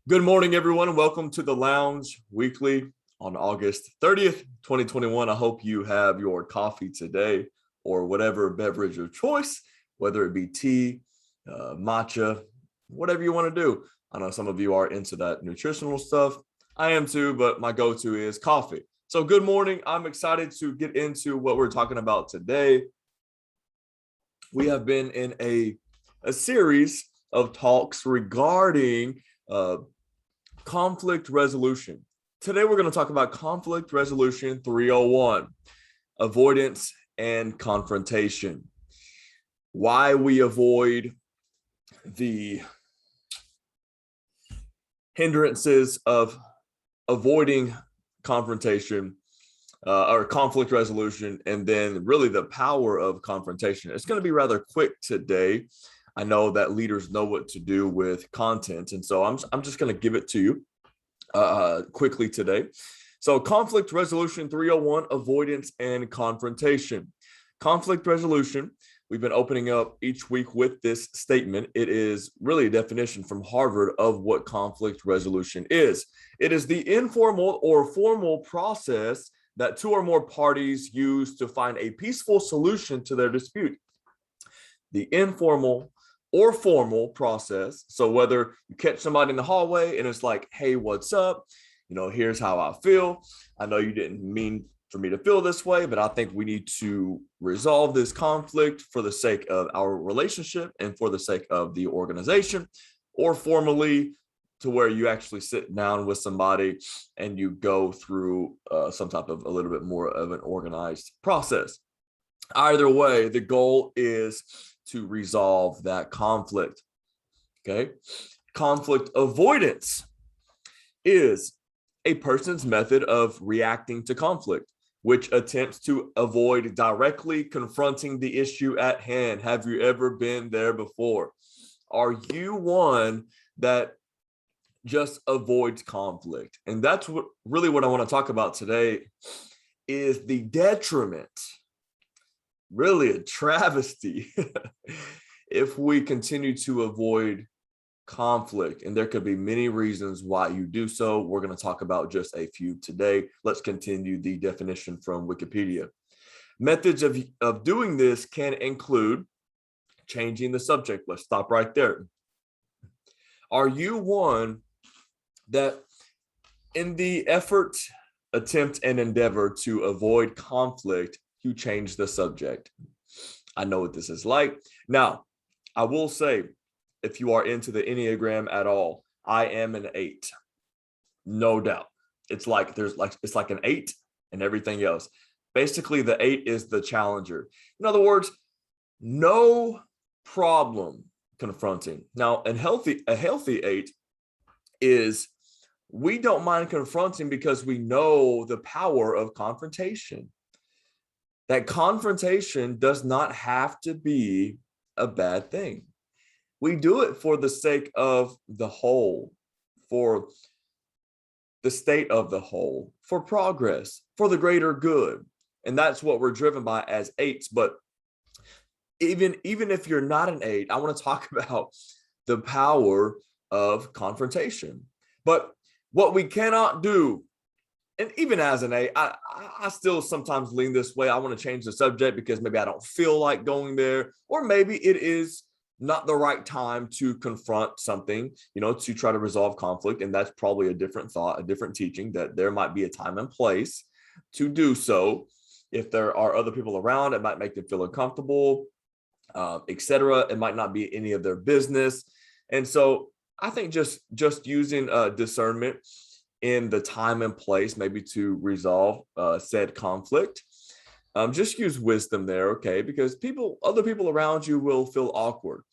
Good morning, everyone, and welcome to the Lounge Weekly on August 30th, 2021. I hope you have your coffee today or whatever beverage of choice, whether it be tea, matcha, whatever you want to do. I know some of you are into that nutritional stuff. I am too, but my go-to is coffee. So good morning. I'm excited to get into what we're talking about today. We have been in a series of talks regarding conflict resolution. Today, we're going to talk about conflict resolution 301, avoidance and confrontation. Why we avoid the hindrances of avoiding confrontation or conflict resolution, and then really the power of confrontation. It's going to be rather quick today. I know that leaders know what to do with content, and so I'm just going to give it to you quickly today. So conflict resolution 301, avoidance and confrontation. Conflict resolution, we've been opening up each week with this statement. It is really a definition from Harvard of what conflict resolution is. It is the informal or formal process that two or more parties use to find a peaceful solution to their dispute. The informal or formal process. So whether you catch somebody in the hallway and it's like, hey, what's up? Here's how I feel. I know you didn't mean for me to feel this way, but I think we need to resolve this conflict for the sake of our relationship and for the sake of the organization. Or formally, to where you actually sit down with somebody and you go through some type of a little bit more of an organized process. Either way, the goal is to resolve that conflict. Okay. Conflict avoidance is a person's method of reacting to conflict, which attempts to avoid directly confronting the issue at hand. Have you ever been there before? Are you one that just avoids conflict? And that's what I want to talk about today is the detriment, really a travesty, if we continue to avoid conflict. And there could be many reasons why you do so. We're going to talk about just a few today. Let's continue the definition from Wikipedia. Methods of doing this can include changing the subject. Let's stop right there. Are you one that in the effort, attempt, and endeavor to avoid conflict, you change the subject? I know what this is like. Now, I will say, if you are into the Enneagram at all, I am an 8. No doubt. It's like an 8 and everything else. Basically, the 8 is the challenger. In other words, no problem confronting. Now, a healthy 8 is we don't mind confronting because we know the power of confrontation. That confrontation does not have to be a bad thing. We do it for the sake of the whole, for the state of the whole, for progress, for the greater good. And that's what we're driven by as 8s. But even if you're not an 8, I want to talk about the power of confrontation. But what we cannot do, and even as an 8, I still sometimes lean this way. I want to change the subject because maybe I don't feel like going there, or maybe it is not the right time to confront something, to try to resolve conflict. And that's probably a different thought, a different teaching, that there might be a time and place to do so. If there are other people around, it might make them feel uncomfortable, etc. It might not be any of their business. And so I think just using discernment in the time and place, maybe to resolve said conflict. Just use wisdom there, okay? Because other people around you will feel awkward.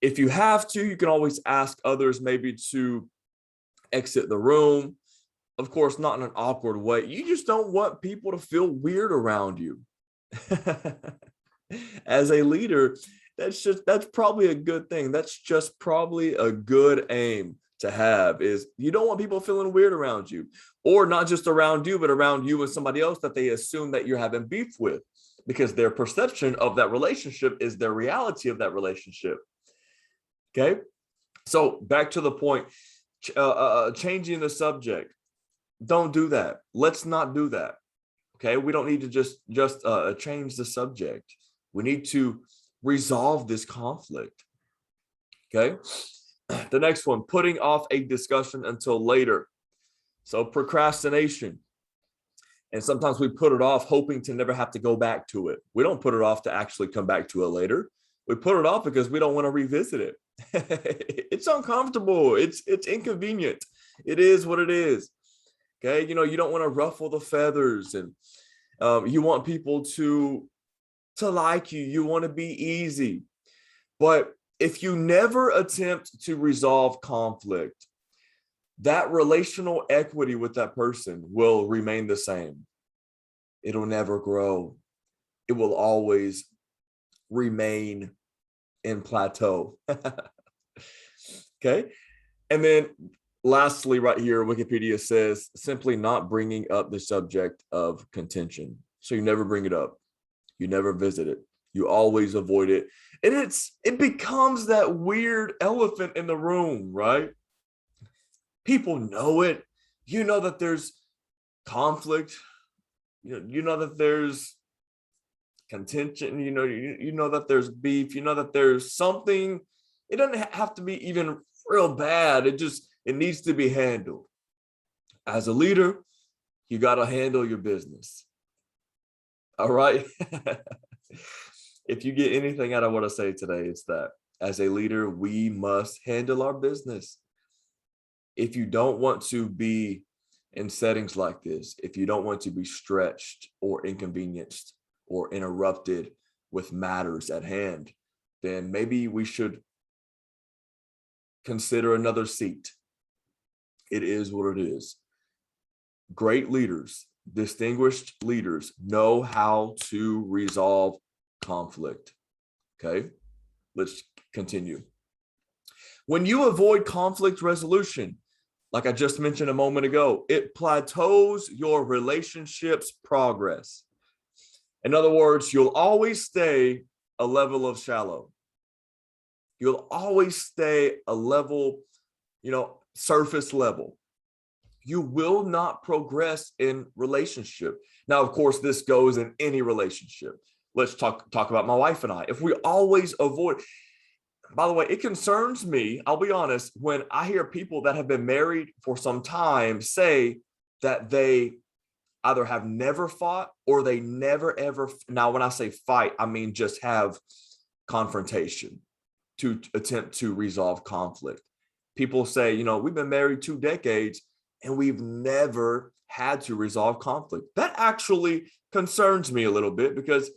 If you have to, you can always ask others maybe to exit the room. Of course, not in an awkward way. You just don't want people to feel weird around you. As a leader, that's probably a good thing. That's just probably a good aim to have, is you don't want people feeling weird around you, or not just around you, but around you and somebody else that they assume that you're having beef with, because their perception of that relationship is their reality of that relationship. Okay. So back to the point, changing the subject. Don't do that. Let's not do that. Okay, we don't need to just change the subject. We need to resolve this conflict. Okay, the next one, putting off a discussion until later. So procrastination. And sometimes we put it off hoping to never have to go back to it. We don't put it off to actually come back to it later. We put it off because we don't want to revisit it. It's uncomfortable. It's inconvenient. It is what it is. Okay, you don't want to ruffle the feathers, and you want people to like you. You want to be easy. But if you never attempt to resolve conflict, that relational equity with that person will remain the same. It'll never grow. It will always remain in plateau. Okay. And then lastly, right here, Wikipedia says simply not bringing up the subject of contention. So you never bring it up. You never visit it. You always avoid it. And it becomes that weird elephant in the room, right? People know it. You know that there's conflict. You know that there's contention. You know that there's beef. You know that there's something. It doesn't have to be even real bad. It needs to be handled. As a leader, you got to handle your business. All right. If you get anything out of what I say today, it's that as a leader, we must handle our business. If you don't want to be in settings like this, if you don't want to be stretched or inconvenienced or interrupted with matters at hand, then maybe we should consider another seat. It is what it is. Great leaders, distinguished leaders know how to resolve conflict. Okay, let's continue. When you avoid conflict resolution, like I just mentioned a moment ago, it plateaus your relationship's progress. In other words, you'll always stay a level of shallow. You'll always stay a level, surface level. You will not progress in relationship. Now, of course, this goes in any relationship. Let's talk about my wife and I. If we always avoid, by the way, it concerns me, I'll be honest, when I hear people that have been married for some time say that they either have never fought or they never ever. Now, when I say fight, I mean just have confrontation to attempt to resolve conflict. People say, we've been married 2 decades and we've never had to resolve conflict. That actually concerns me a little bit, because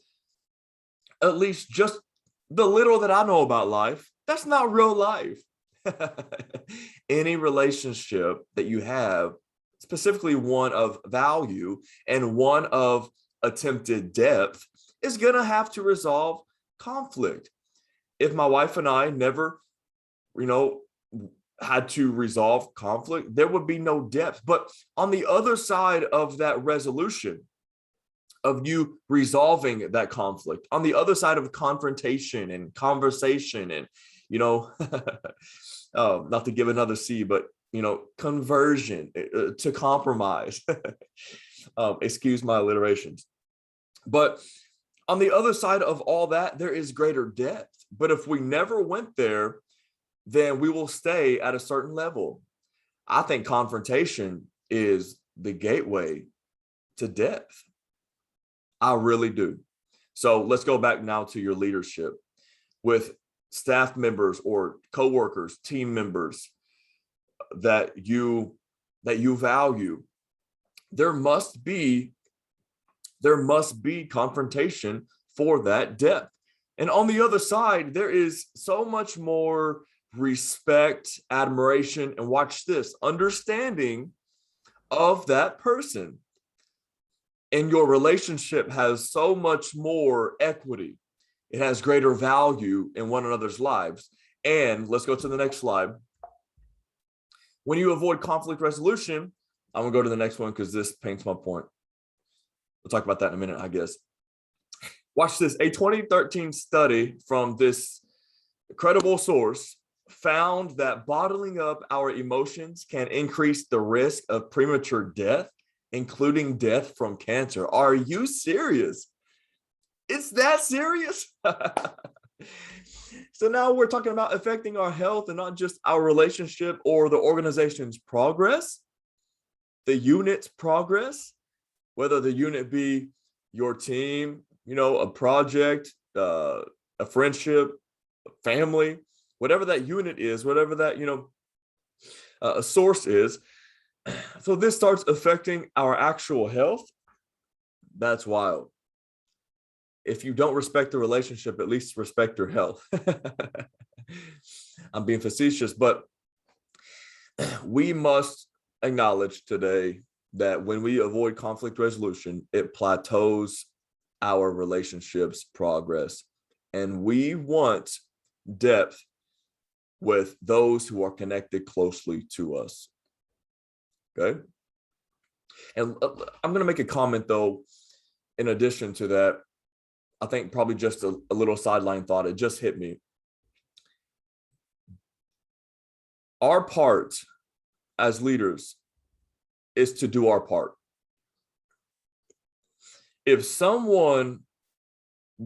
at least just the little that I know about life, that's not real life. Any relationship that you have, specifically one of value and one of attempted depth, is going to have to resolve conflict. If my wife and I never, had to resolve conflict, there would be no depth. But on the other side of that resolution, of you resolving that conflict, on the other side of confrontation and conversation and, not to give another C, but, conversion to compromise, excuse my alliterations. But on the other side of all that, there is greater depth. But if we never went there, then we will stay at a certain level. I think confrontation is the gateway to depth. I really do. So let's go back now to your leadership with staff members or coworkers, team members that you value. There must be confrontation for that depth. And on the other side, there is so much more respect, admiration, and watch this, understanding of that person. And your relationship has so much more equity. It has greater value in one another's lives. And let's go to the next slide. When you avoid conflict resolution, I'm going to go to the next one because this paints my point. We'll talk about that in a minute, I guess. Watch this. A 2013 study from this credible source found that bottling up our emotions can increase the risk of premature death, including death from cancer. Are you serious? It's that serious? So now we're talking about affecting our health and not just our relationship or the organization's progress, the unit's progress, whether the unit be your team, a project, a friendship, a family, whatever that unit is, whatever that, a source is. So this starts affecting our actual health. That's wild. If you don't respect the relationship, at least respect your health. I'm being facetious, but we must acknowledge today that when we avoid conflict resolution, it plateaus our relationships' progress. And we want depth with those who are connected closely to us. Okay. And I'm going to make a comment, though, in addition to that. I think probably just a little sideline thought. It just hit me. Our part as leaders is to do our part. If someone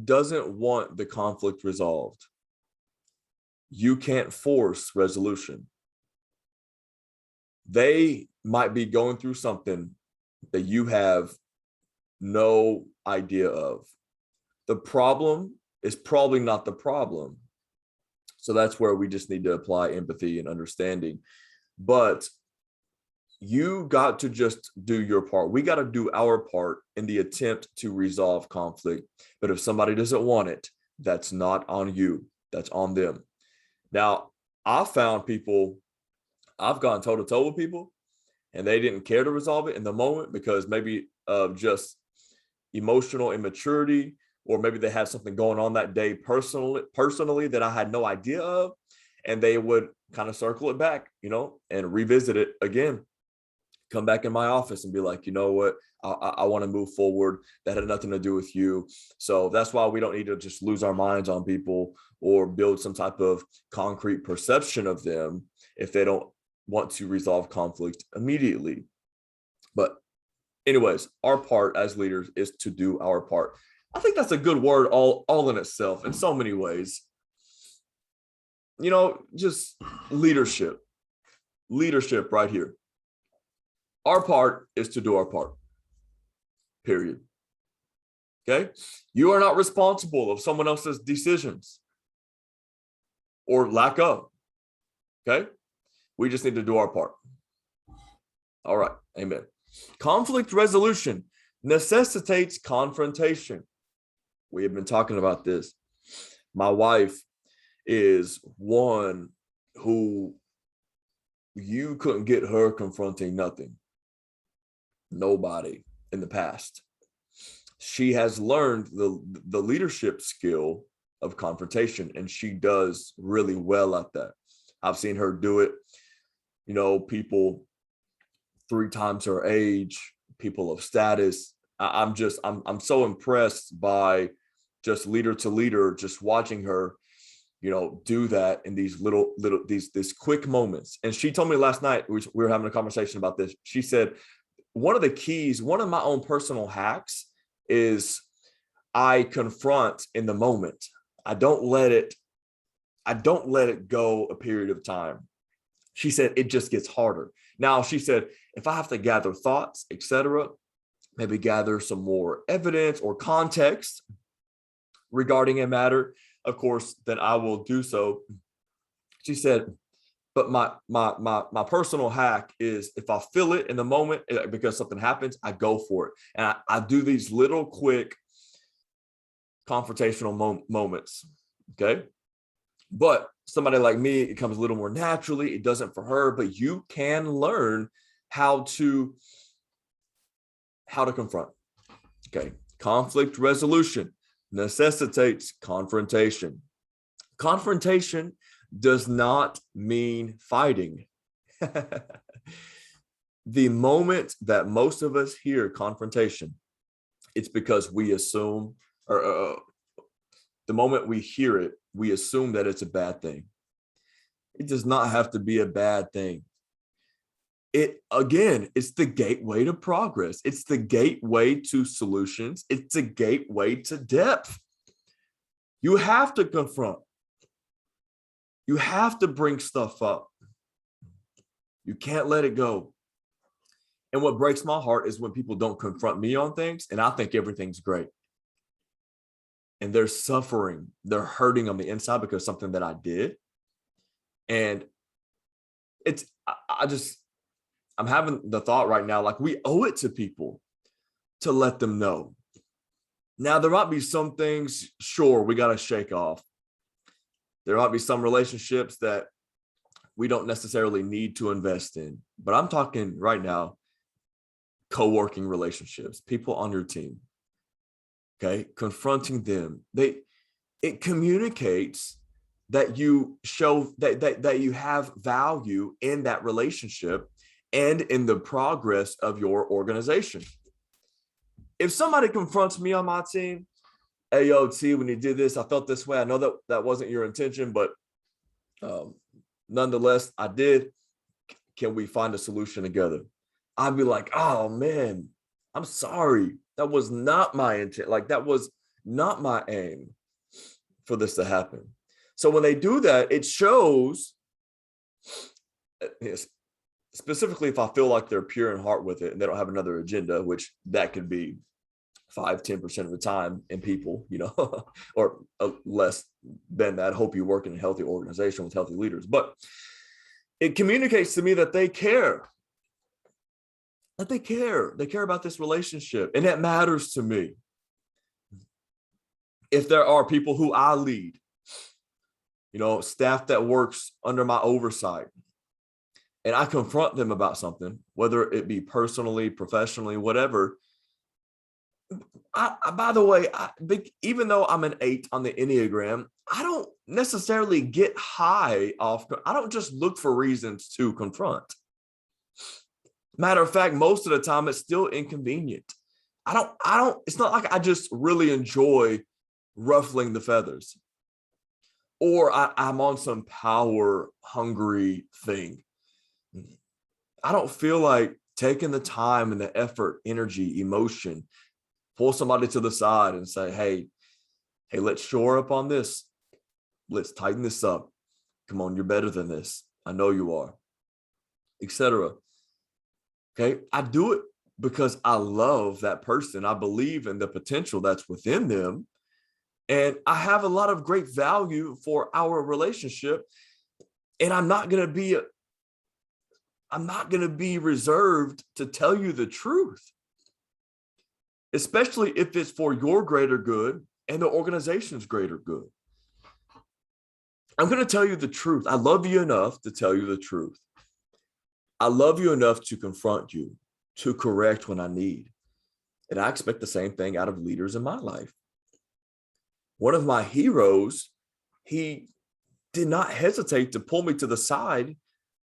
doesn't want the conflict resolved, you can't force resolution. They might be going through something that you have no idea of. The problem is probably not the problem. So that's where we just need to apply empathy and understanding. But you got to just do your part. We got to do our part in the attempt to resolve conflict. But if somebody doesn't want it, that's not on you. That's on them. Now, I found people, I've gone toe to toe with people, and they didn't care to resolve it in the moment because maybe of just emotional immaturity, or maybe they had something going on that day personally that I had no idea of, and they would kind of circle it back, and revisit it again. Come back in my office and be like, you know what, I want to move forward. That had nothing to do with you. So that's why we don't need to just lose our minds on people or build some type of concrete perception of them if they don't want to resolve conflict immediately. But anyways, our part as leaders is to do our part. I think that's a good word all in itself in so many ways. Just leadership right here. Our part is to do our part, period. Okay? You are not responsible of someone else's decisions or lack of. Okay? We just need to do our part. All right. Amen. Conflict resolution necessitates confrontation. We have been talking about this. My wife is one who you couldn't get her confronting nothing. Nobody in the past. She has learned the leadership skill of confrontation, and she does really well at that. I've seen her do it. People 3 times her age, people of status. I'm so impressed by just leader to leader, just watching her, do that in these these quick moments. And she told me last night, we were having a conversation about this. She said, one of the keys, one of my own personal hacks is I confront in the moment. I don't let it go a period of time. She said, it just gets harder. Now, she said, if I have to gather thoughts, etc., maybe gather some more evidence or context regarding a matter, of course, then I will do so. She said, but my personal hack is if I feel it in the moment because something happens, I go for it. And I do these little quick confrontational moments. Okay. But somebody like me, it comes a little more naturally. It doesn't for her, but you can learn how to confront. Okay. Conflict resolution necessitates confrontation. Confrontation does not mean fighting. The moment that most of us hear confrontation, it's because we assume, or the moment we hear it, we assume that it's a bad thing. It does not have to be a bad thing. It's the gateway to progress. It's the gateway to solutions. It's the gateway to depth. You have to confront. You have to bring stuff up. You can't let it go. And what breaks my heart is when people don't confront me on things and I think everything's great. And they're suffering, they're hurting on the inside because of something that I did. And I'm having the thought right now, like we owe it to people to let them know. Now, there might be some things, sure, we got to shake off. There might be some relationships that we don't necessarily need to invest in. But I'm talking right now, co-working relationships, people on your team. Okay, confronting them. It communicates that you show that you have value in that relationship and in the progress of your organization. If somebody confronts me on my team, hey, yo, T, when you did this, I felt this way. I know that wasn't your intention, but nonetheless, I did. Can we find a solution together? I'd be like, oh man, I'm sorry. That was not my intent. Like that was not my aim for this to happen. So when they do that, it shows, specifically if I feel like they're pure in heart with it and they don't have another agenda, which that could be 5-10% of the time in people, or less than that. Hope you work in a healthy organization with healthy leaders, but it communicates to me that they care. That they care about this relationship, and that matters to me. If there are people who I lead, staff that works under my oversight, and I confront them about something, whether it be personally, professionally, whatever. By the way, even though I'm an 8 on the Enneagram, I don't necessarily get high off. I don't just look for reasons to confront. Matter of fact, most of the time it's still inconvenient. It's not like I just really enjoy ruffling the feathers or I'm on some power hungry thing. I don't feel like taking the time and the effort, energy, emotion, pull somebody to the side and say, hey, let's shore up on this. Let's tighten this up. Come on, you're better than this. I know you are, etc. Okay, I do it because I love that person. I believe in the potential that's within them. And I have a lot of great value for our relationship. And I'm not going to be reserved to tell you the truth, especially if it's for your greater good and the organization's greater good. I'm going to tell you the truth. I love you enough to tell you the truth. I love you enough to confront you, to correct when I need. And I expect the same thing out of leaders in my life. One of my heroes, he did not hesitate to pull me to the side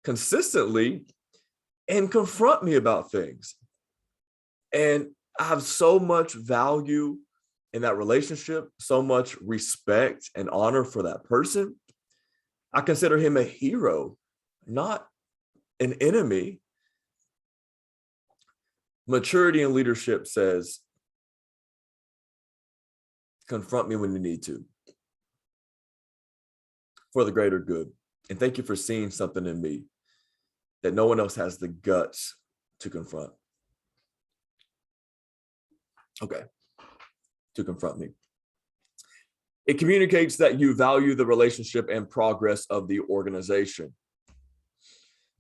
consistently and confront me about things. And I have so much value in that relationship, so much respect and honor for that person. I consider him a hero, not an enemy. Maturity in leadership says, confront me when you need to for the greater good. And thank you for seeing something in me that no one else has the guts to confront. Okay, to confront me. It communicates that you value the relationship and progress of the organization.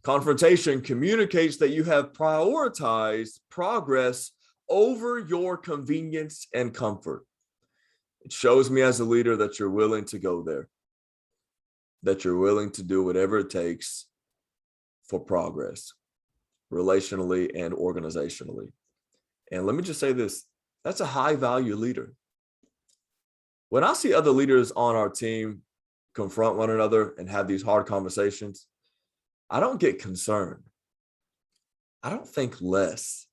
Confrontation communicates that you have prioritized progress over your convenience and comfort. It shows me as a leader that you're willing to go there, that you're willing to do whatever it takes for progress, relationally and organizationally. And let me just say this, that's a high value leader. When I see other leaders on our team confront one another and have these hard conversations, I don't get concerned. I don't think less.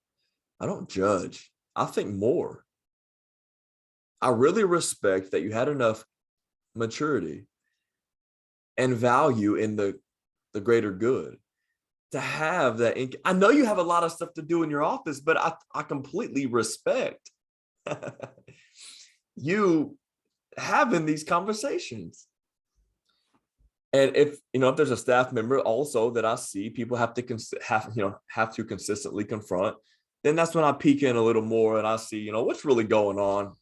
I don't judge. I think more. I really respect that you had enough maturity and value in the greater good. To have that, I know you have a lot of stuff to do in your office, but I completely respect you having these conversations. And if there's a staff member also that I see people have to consistently confront, then that's when I peek in a little more and I see, what's really going on.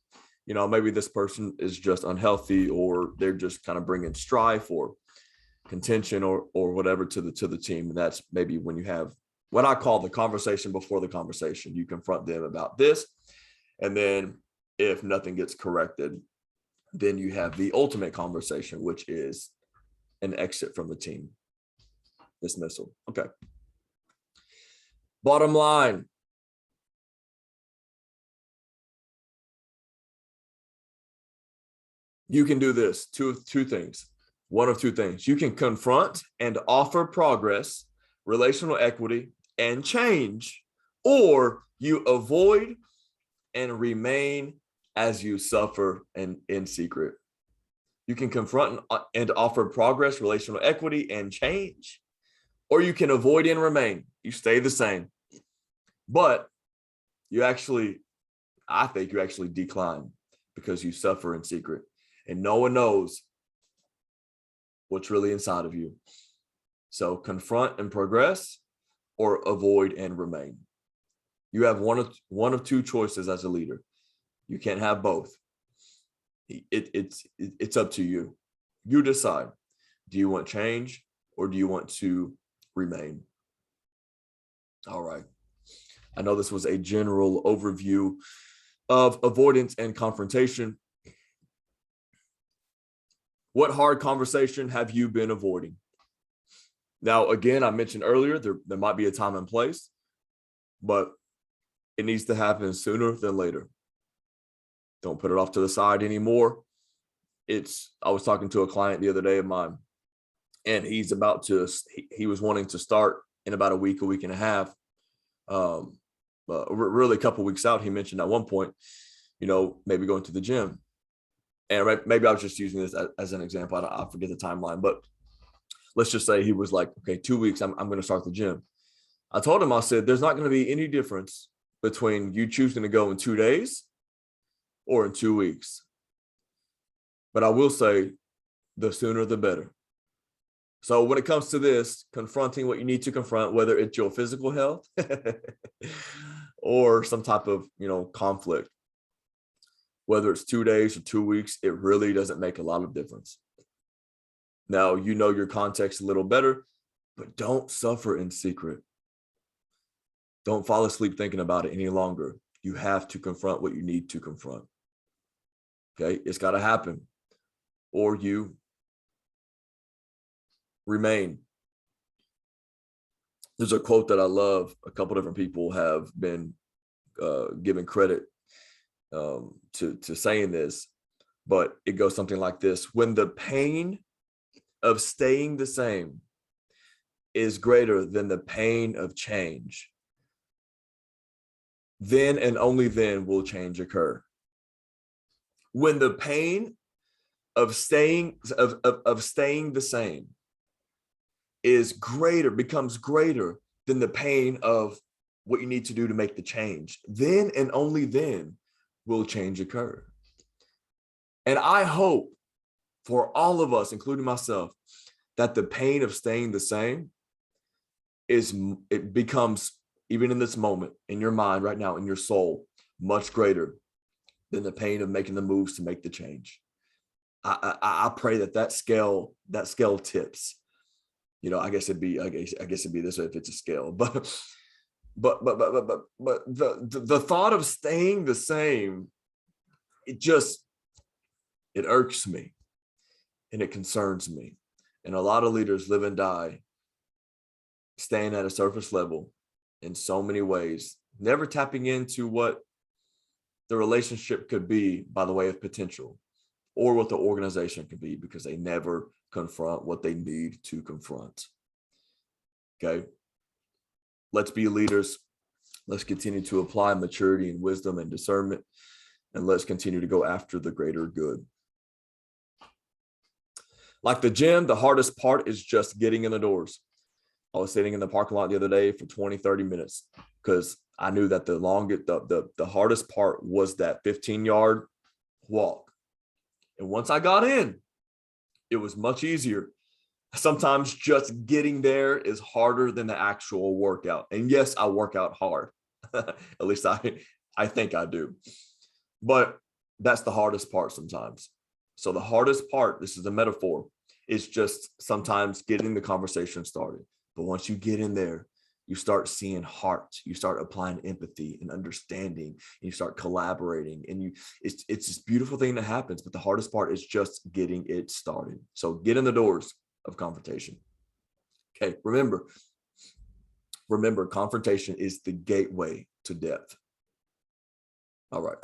Maybe this person is just unhealthy, or they're just kind of bringing strife or contention or whatever to the team. And that's maybe when you have what I call the conversation before the conversation. You confront them about this, and then if nothing gets corrected, then you have the ultimate conversation, which is an exit from the team, dismissal. Okay. Bottom line, you can do this, two things. One of two things. You can confront and offer progress, relational equity, and change, or you avoid and remain as you suffer and in secret. You can confront and offer progress, relational equity, and change, or you can avoid and remain. You stay the same, but I think you actually decline because you suffer in secret, and no one knows what's really inside of you. So confront and progress, or avoid and remain. You have one of two choices as a leader. You can't have both. It's up to you. You decide. Do you want change, or do you want to remain? All right. I know this was a general overview of avoidance and confrontation. What hard conversation have you been avoiding? Now, again, I mentioned earlier, there might be a time and place, but it needs to happen sooner than later. Don't put it off to the side anymore. I was talking to a client the other day of mine, and he was wanting to start in about a week and a half. Really a couple of weeks out, he mentioned at one point, maybe going to the gym. And maybe I was just using this as an example. I forget the timeline, but let's just say he was like, okay, 2 weeks, I'm going to start the gym. I told him, I said, there's not going to be any difference between you choosing to go in 2 days or in 2 weeks. But I will say, the sooner the better. So when it comes to this, confronting what you need to confront, whether it's your physical health or some type of, conflict, whether it's 2 days or 2 weeks, it really doesn't make a lot of difference. Now, your context a little better, but don't suffer in secret. Don't fall asleep thinking about it any longer. You have to confront what you need to confront. Okay, it's got to happen, or you remain. There's a quote that I love. A couple different people have been given credit to saying this, but it goes something like this: when the pain of staying the same is greater than the pain of change, then and only then will change occur. When the pain of staying the same becomes greater than the pain of what you need to do to make the change, then and only then will change occur. And I hope for all of us, including myself, that the pain of staying the same becomes, even in this moment, in your mind right now, in your soul, much greater than the pain of making the moves to make the change. I pray that scale tips. I guess it'd be this way if it's a scale, but the thought of staying the same, it irks me and it concerns me. And a lot of leaders live and die staying at a surface level in so many ways, never tapping into what the relationship could be by the way of potential, or what the organization could be, because they never confront what they need to confront. Okay. Let's be leaders. Let's continue to apply maturity and wisdom and discernment, and let's continue to go after the greater good. Like the gym, the hardest part is just getting in the doors. I was sitting in the parking lot the other day for 20, 30 minutes because I knew that the hardest part was that 15-yard walk. And once I got in, it was much easier. Sometimes just getting there is harder than the actual workout. And yes, I work out hard. At least I think I do. But that's the hardest part sometimes. So the hardest part, this is a metaphor, is just sometimes getting the conversation started. But once you get in there, you start seeing heart, you start applying empathy and understanding, and you start collaborating, and it's this beautiful thing that happens. But the hardest part is just getting it started. So get in the doors of confrontation. Okay, remember, confrontation is the gateway to depth. All right.